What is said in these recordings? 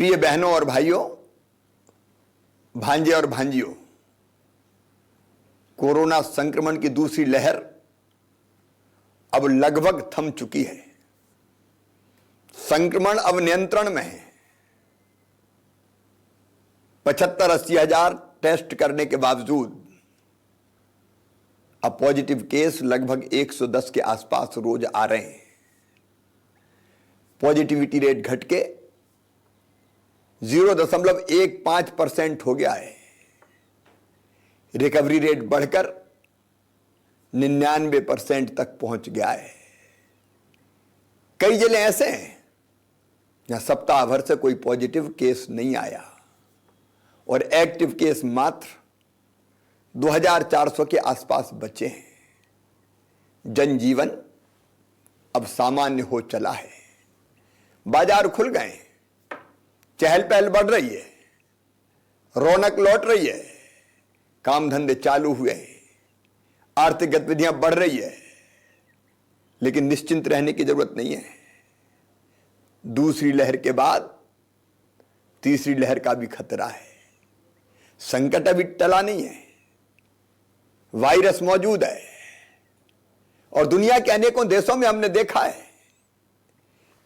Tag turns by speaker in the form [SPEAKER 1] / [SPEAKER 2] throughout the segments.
[SPEAKER 1] प्रिय बहनों और भाइयों, भांजे और भांजियों, कोरोना संक्रमण की दूसरी लहर अब लगभग थम चुकी है। संक्रमण अब नियंत्रण में है। 75-80 हजार टेस्ट करने के बावजूद अब पॉजिटिव केस लगभग 110 के आसपास रोज आ रहे हैं। पॉजिटिविटी रेट घट के 0.15% हो गया है। रिकवरी रेट बढ़कर 99% तक पहुंच गया है। कई जिले ऐसे हैं जहां सप्ताह भर से कोई पॉजिटिव केस नहीं आया और एक्टिव केस मात्र 2400 के आसपास बचे हैं। जनजीवन अब सामान्य हो चला है। बाजार खुल गए, चहल पहल बढ़ रही है, रौनक लौट रही है, काम धंधे चालू हुए हैं, आर्थिक गतिविधियां बढ़ रही है, लेकिन निश्चिंत रहने की जरूरत नहीं है। दूसरी लहर के बाद तीसरी लहर का भी खतरा है। संकट अभी टला नहीं है, वायरस मौजूद है और दुनिया के अनेकों देशों में हमने देखा है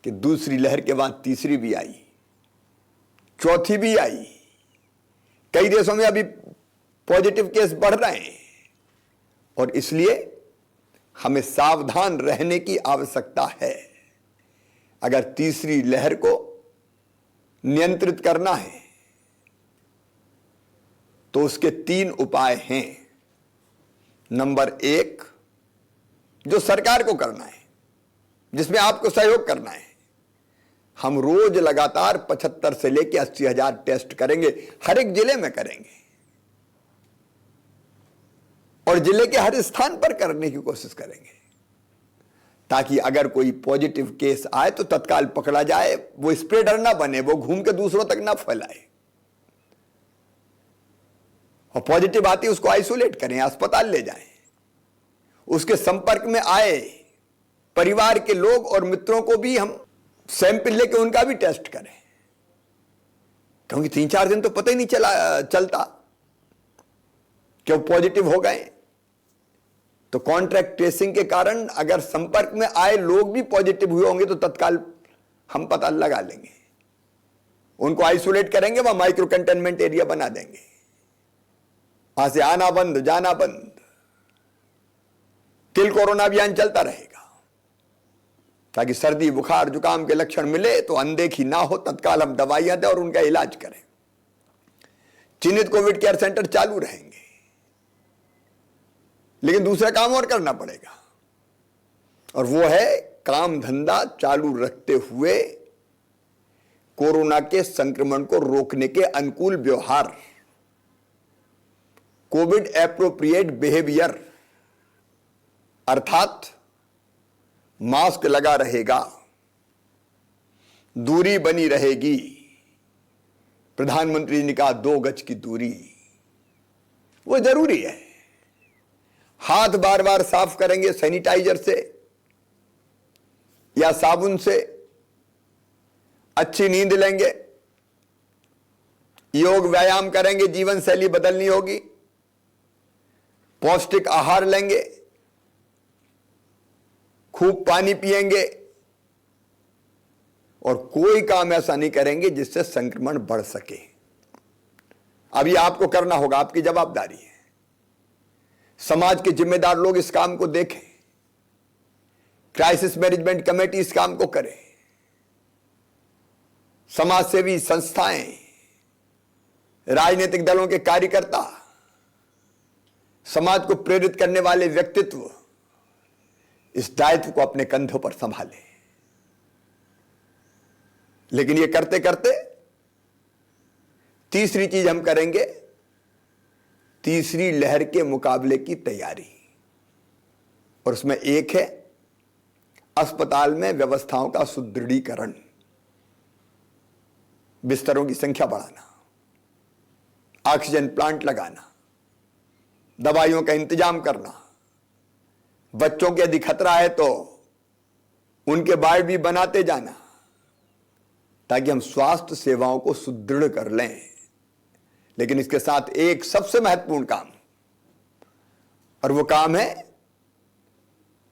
[SPEAKER 1] कि दूसरी लहर के बाद तीसरी भी आई, चौथी भी आई। कई देशों में अभी पॉजिटिव केस बढ़ रहे हैं और इसलिए हमें सावधान रहने की आवश्यकता है। अगर तीसरी लहर को नियंत्रित करना है तो उसके 3 उपाय हैं। नंबर 1, जो सरकार को करना है, जिसमें आपको सहयोग करना है, हम रोज लगातार 75 से लेकर 80 हजार टेस्ट करेंगे, हर एक जिले में करेंगे और जिले के हर स्थान पर करने की कोशिश करेंगे, ताकि अगर कोई पॉजिटिव केस आए तो तत्काल पकड़ा जाए, वो स्प्रेडर ना बने, वो घूम के दूसरों तक ना फैलाए। और पॉजिटिव आती उसको आइसोलेट करें, अस्पताल ले जाएं। उसके संपर्क में आए परिवार के लोग और मित्रों को भी हम सैंपल लेके उनका भी टेस्ट करें, क्योंकि 3-4 दिन तो पता ही नहीं चलता कि वो पॉजिटिव हो गए। तो कॉन्ट्रैक्ट ट्रेसिंग के कारण अगर संपर्क में आए लोग भी पॉजिटिव हुए होंगे तो तत्काल हम पता लगा लेंगे, उनको आइसोलेट करेंगे, वहां माइक्रो कंटेनमेंट एरिया बना देंगे, वहां से आना बंद जाना बंद। किल कोरोना अभियान चलता रहेगा ताकि सर्दी बुखार जुकाम के लक्षण मिले तो अनदेखी ना हो, तत्काल हम दवाइयां दें और उनका इलाज करें। चिन्हित कोविड केयर सेंटर चालू रहेंगे, लेकिन दूसरा काम और करना पड़ेगा और वो है काम धंधा चालू रखते हुए कोरोना के संक्रमण को रोकने के अनुकूल व्यवहार, कोविड एप्रोप्रिएट बिहेवियर, अर्थात मास्क लगा रहेगा, दूरी बनी रहेगी। प्रधानमंत्री ने कहा 2 गज की दूरी, वो जरूरी है। हाथ बार बार साफ करेंगे सैनिटाइजर से या साबुन से, अच्छी नींद लेंगे, योग व्यायाम करेंगे, जीवन शैली बदलनी होगी, पौष्टिक आहार लेंगे, खूब पानी पिएंगे और कोई काम ऐसा नहीं करेंगे जिससे संक्रमण बढ़ सके। अब ये आपको करना होगा, आपकी जवाबदारी है। समाज के जिम्मेदार लोग इस काम को देखें, क्राइसिस मैनेजमेंट कमेटी इस काम को करे, समाजसेवी संस्थाएं, राजनीतिक दलों के कार्यकर्ता, समाज को प्रेरित करने वाले व्यक्तित्व इस दायित्व को अपने कंधों पर संभालें। लेकिन ये करते करते तीसरी चीज हम करेंगे, तीसरी लहर के मुकाबले की तैयारी, और उसमें एक है अस्पताल में व्यवस्थाओं का सुदृढ़ीकरण, बिस्तरों की संख्या बढ़ाना, ऑक्सीजन प्लांट लगाना, दवाइयों का इंतजाम करना, बच्चों के यदि खतरा है तो उनके वार्ड भी बनाते जाना, ताकि हम स्वास्थ्य सेवाओं को सुदृढ़ कर लें। लेकिन इसके साथ एक सबसे महत्वपूर्ण काम, और वो काम है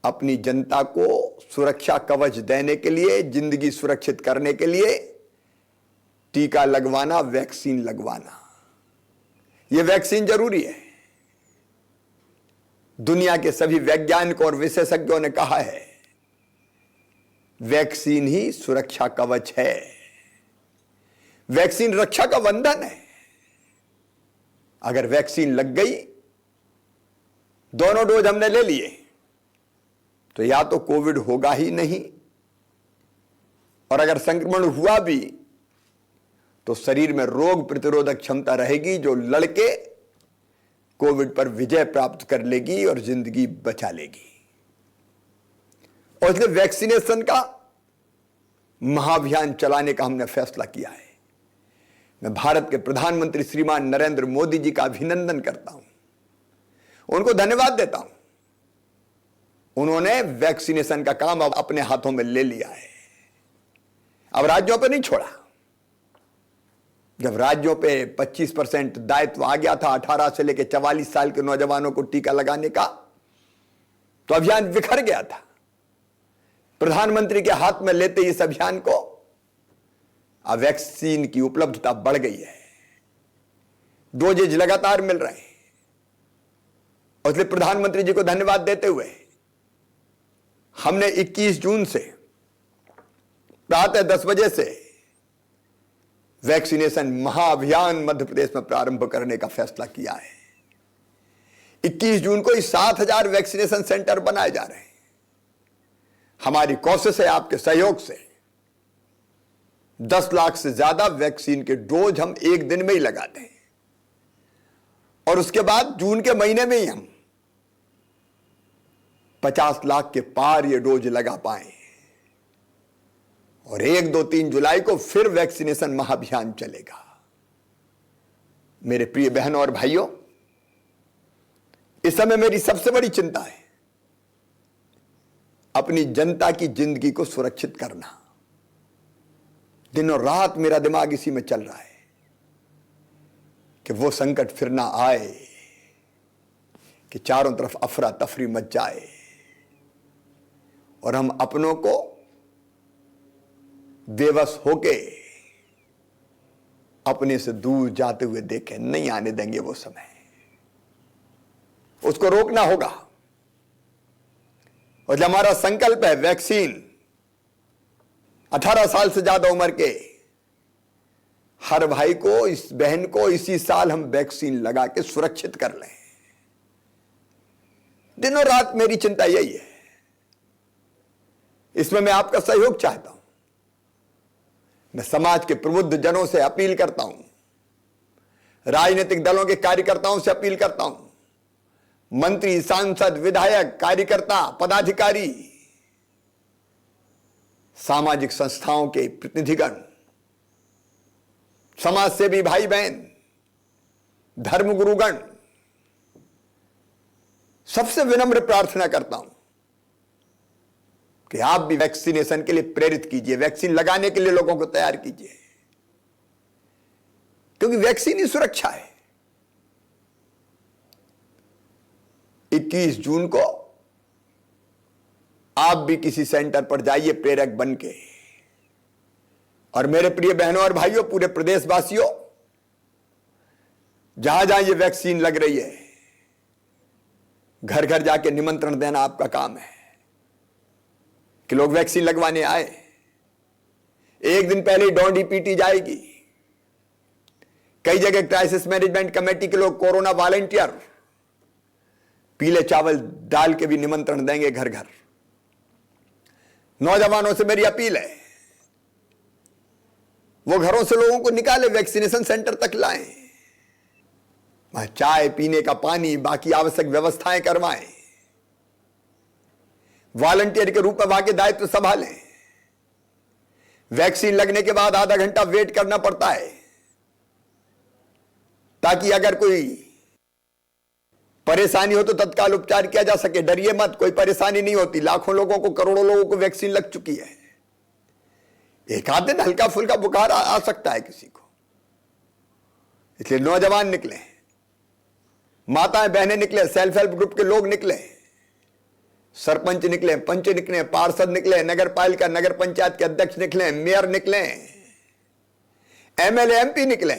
[SPEAKER 1] अपनी जनता को सुरक्षा कवच देने के लिए, जिंदगी सुरक्षित करने के लिए टीका लगवाना, वैक्सीन लगवाना। यह वैक्सीन जरूरी है। दुनिया के सभी वैज्ञानिकों और विशेषज्ञों ने कहा है वैक्सीन ही सुरक्षा कवच है। वैक्सीन रक्षा का बंधन है। अगर वैक्सीन लग गई, दोनों डोज हमने ले लिए, तो या तो कोविड होगा ही नहीं, और अगर संक्रमण हुआ भी तो शरीर में रोग प्रतिरोधक क्षमता रहेगी जो लड़के कोविड पर विजय प्राप्त कर लेगी और जिंदगी बचा लेगी। और इसलिए वैक्सीनेशन का महाअभियान चलाने का हमने फैसला किया है। मैं भारत के प्रधानमंत्री श्रीमान नरेंद्र मोदी जी का अभिनंदन करता हूं, उनको धन्यवाद देता हूं। उन्होंने वैक्सीनेशन का काम अब अपने हाथों में ले लिया है। अब राज्यों पर नहीं छोड़ा। जब राज्यों पे 25% दायित्व आ गया था 18 से लेकर 44 साल के नौजवानों को टीका लगाने का, तो अभियान बिखर गया था। प्रधानमंत्री के हाथ में लेते इस अभियान को अब वैक्सीन की उपलब्धता बढ़ गई है। डोजेज लगातार मिल रहे हैं। और इसलिए प्रधानमंत्री जी को धन्यवाद देते हुए हमने 21 जून से प्रातः 10 बजे से वैक्सीनेशन महाअभियान मध्य प्रदेश में प्रारंभ करने का फैसला किया है। 21 जून को 7,000 वैक्सीनेशन सेंटर बनाए जा रहे हैं। हमारी कोशिश है आपके सहयोग से 10 लाख से ज्यादा वैक्सीन के डोज हम एक दिन में ही लगा दें, और उसके बाद जून के महीने में ही हम 50 लाख के पार ये डोज लगा पाए, और 1, 2, 3 जुलाई को फिर वैक्सीनेशन महाअभियान चलेगा। मेरे प्रिय बहनों और भाइयों, इस समय मेरी सबसे बड़ी चिंता है अपनी जनता की जिंदगी को सुरक्षित करना। दिन और रात मेरा दिमाग इसी में चल रहा है कि वो संकट फिर ना आए कि चारों तरफ अफरा तफरी मच जाए और हम अपनों को बेबस होके अपने से दूर जाते हुए देखें। नहीं आने देंगे वो समय, उसको रोकना होगा। और जो हमारा संकल्प है वैक्सीन, 18 साल से ज्यादा उम्र के हर भाई को, इस बहन को इसी साल हम वैक्सीन लगा के सुरक्षित कर लें। दिनों रात मेरी चिंता यही है। इसमें मैं आपका सहयोग चाहता हूं। मैं समाज के प्रबुद्ध जनों से अपील करता हूं, राजनीतिक दलों के कार्यकर्ताओं से अपील करता हूं, मंत्री, सांसद, विधायक, कार्यकर्ता, पदाधिकारी, सामाजिक संस्थाओं के प्रतिनिधिगण, समाज सेवी भाई बहन, धर्मगुरुगण, सबसे विनम्र प्रार्थना करता हूं कि आप भी वैक्सीनेशन के लिए प्रेरित कीजिए, वैक्सीन लगाने के लिए लोगों को तैयार कीजिए, क्योंकि वैक्सीन ही सुरक्षा है। 21 जून को आप भी किसी सेंटर पर जाइए प्रेरक बन के। और मेरे प्रिय बहनों और भाइयों, पूरे प्रदेशवासियों, जहां जहां ये वैक्सीन लग रही है, घर घर जाके निमंत्रण देना आपका काम है कि लोग वैक्सीन लगवाने आए। एक दिन पहले डोंडी पीटी जाएगी। कई जगह क्राइसिस मैनेजमेंट कमेटी के लोग, कोरोना वॉलंटियर, पीले चावल डाल के भी निमंत्रण देंगे घर घर। नौजवानों से मेरी अपील है, वो घरों से लोगों को निकाले, वैक्सीनेशन सेंटर तक लाएं, वहां चाय पीने का पानी, बाकी आवश्यक व्यवस्थाएं करवाएं, वॉलंटियर के रूप में वहां के दायित्व संभालें। वैक्सीन लगने के बाद आधा घंटा वेट करना पड़ता है, ताकि अगर कोई परेशानी हो तो तत्काल उपचार किया जा सके। डरिए मत, कोई परेशानी नहीं होती। लाखों लोगों को, करोड़ों लोगों को वैक्सीन लग चुकी है। एक आध दिन हल्का फुल्का बुखार आ सकता है किसी को, इसलिए नौजवान निकले, माताएं बहनें निकले, सेल्फ हेल्प ग्रुप के लोग निकले, सरपंच निकले, पंच निकले, पार्षद निकले, नगर पालिका नगर पंचायत के अध्यक्ष निकले, मेयर निकले, एमएलए एमपी निकले,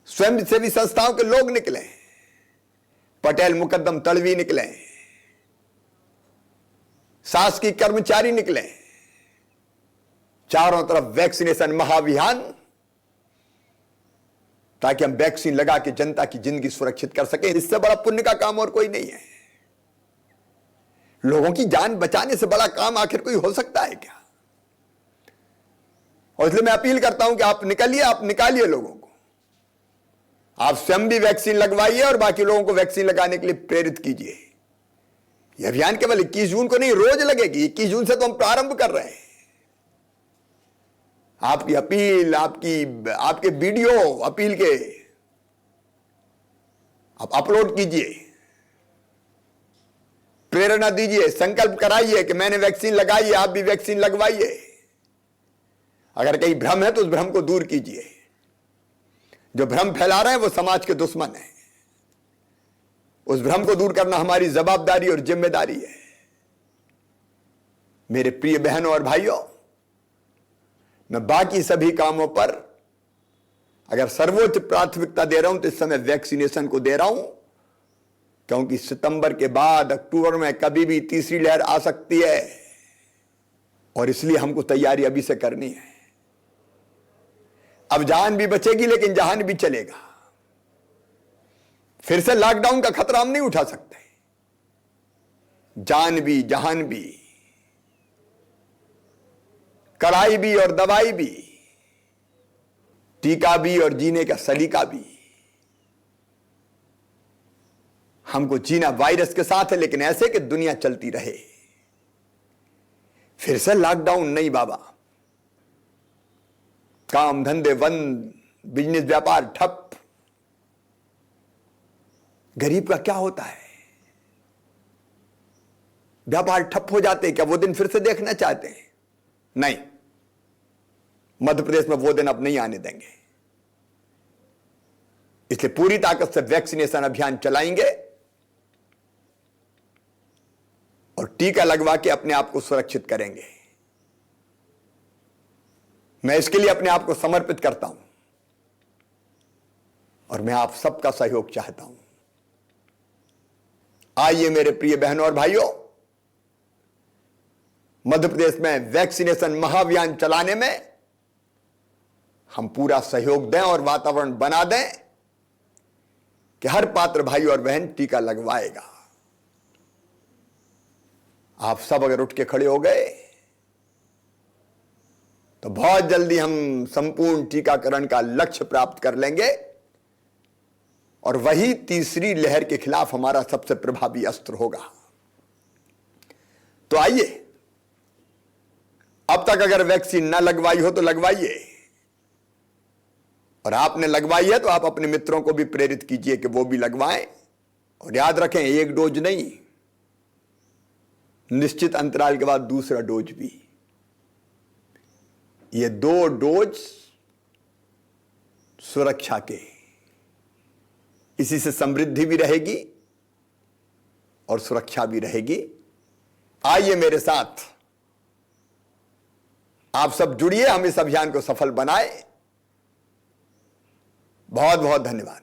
[SPEAKER 1] स्वयंसेवी संस्थाओं के लोग निकले, पटेल मुकद्दम तड़वी निकले, शासकीय कर्मचारी निकले, चारों तरफ वैक्सीनेशन महाअभियान, ताकि हम वैक्सीन लगा के जनता की जिंदगी सुरक्षित कर सके। इससे बड़ा पुण्य का काम और कोई नहीं है। लोगों की जान बचाने से बड़ा काम आखिर कोई हो सकता है क्या? और इसलिए मैं अपील करता हूं कि आप निकलिए, आप निकालिए लोगों को, आप स्वयं भी वैक्सीन लगवाइए और बाकी लोगों को वैक्सीन लगाने के लिए प्रेरित कीजिए। यह अभियान केवल 21 जून को नहीं, रोज लगेगी। 21 जून से तो हम प्रारंभ कर रहे हैं। आपकी अपील, आपके वीडियो अपील के आप अपलोड कीजिए, प्रेरणा दीजिए, संकल्प कराइए कि मैंने वैक्सीन लगाई है, आप भी वैक्सीन लगवाइए। अगर कहीं भ्रम है तो उस भ्रम को दूर कीजिए। जो भ्रम फैला रहे हैं वो समाज के दुश्मन हैं। उस भ्रम को दूर करना हमारी जवाबदारी और जिम्मेदारी है। मेरे प्रिय बहनों और भाइयों, मैं बाकी सभी कामों पर अगर सर्वोच्च प्राथमिकता दे रहा हूं तो इस समय वैक्सीनेशन को दे रहा हूं, क्योंकि सितंबर के बाद अक्टूबर में कभी भी तीसरी लहर आ सकती है और इसलिए हमको तैयारी अभी से करनी है। अब जान भी बचेगी लेकिन जहान भी चलेगा। फिर से लॉकडाउन का खतरा हम नहीं उठा सकते। जान भी, जहान भी, कड़ाई भी और दवाई भी, टीका भी और जीने का सलीका भी। हमको जीना वायरस के साथ है, लेकिन ऐसे कि दुनिया चलती रहे। फिर से लॉकडाउन नहीं बाबा, काम धंधे बंद, बिजनेस व्यापार ठप। गरीब का क्या होता है? व्यापार ठप हो जाते हैं। क्या वो दिन फिर से देखना चाहते हैं? नहीं, मध्य प्रदेश में वो दिन अब नहीं आने देंगे। इसलिए पूरी ताकत से वैक्सीनेशन अभियान चलाएंगे और टीका लगवा के अपने आप को सुरक्षित करेंगे। मैं इसके लिए अपने आप को समर्पित करता हूं और मैं आप सबका सहयोग चाहता हूं। आइए मेरे प्रिय बहनों और भाइयों, मध्य प्रदेश में वैक्सीनेशन महाअभियान चलाने में हम पूरा सहयोग दें और वातावरण बना दें कि हर पात्र भाई और बहन टीका लगवाएगा। आप सब अगर उठ के खड़े हो गए तो बहुत जल्दी हम संपूर्ण टीकाकरण का लक्ष्य प्राप्त कर लेंगे और वही तीसरी लहर के खिलाफ हमारा सबसे प्रभावी अस्त्र होगा। तो आइए, अब तक अगर वैक्सीन ना लगवाई हो तो लगवाइए, और आपने लगवाई है तो आप अपने मित्रों को भी प्रेरित कीजिए कि वो भी लगवाएं। और याद रखें, एक डोज नहीं, निश्चित अंतराल के बाद दूसरा डोज भी। ये 2 डोज सुरक्षा के, इसी से समृद्धि भी रहेगी और सुरक्षा भी रहेगी। आइए मेरे साथ, आप सब जुड़िए, हम इस अभियान को सफल बनाएं। बहुत बहुत धन्यवाद।